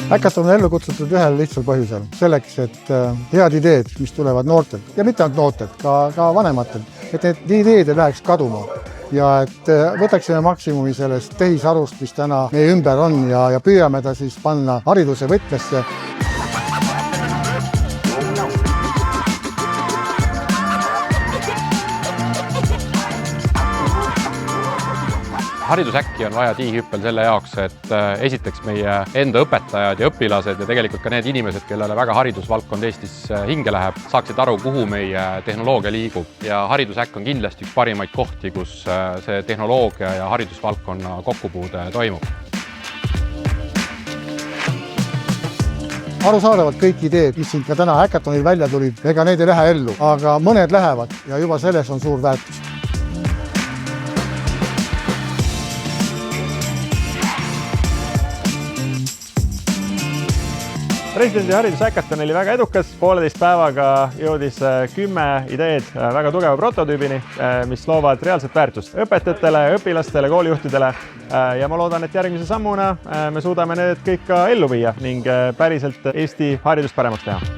Hackathon on ellu kutsutud ühel lihtsal põhjusel. Selleks, et head ideed, mis tulevad noortelt ja mitte ainult noortelt, ka vanematelt, et need ideed ei läheks kaduma ja et võtaksime maksimumi sellest tehisarust, mis täna meie ümber on ja püüame ta siis panna hariduse võtmesse. Haridusäkki on vaja tiihüppel selle jaoks, et esiteks meie enda õpetajad ja õpilased ja tegelikult ka need inimesed, kellele väga haridusvaldkond Eestis hinge läheb, saaksid aru, kuhu meie tehnoloogia liigub. Ja haridusäkk on kindlasti üks parimaid kohti, kus see tehnoloogia ja haridusvaldkonna kokkupuude toimub. Arusaadavalt kõik ideed, mis siin ka täna Hackathonil välja tulid, ega need ei lähe ellu, aga mõned lähevad ja juba selles on suur väärtus. Presidendi haridushackathon oli väga edukas, 1,5 päevaga jõudis 10 ideed väga tugeva prototüübini, mis loovad reaalset väärtust õpetajatele, õpilastele, koolijuhtidele ja ma loodan, et järgmise sammuna me suudame need kõik ka ellu viia ning päriselt Eesti haridust paremaks teha.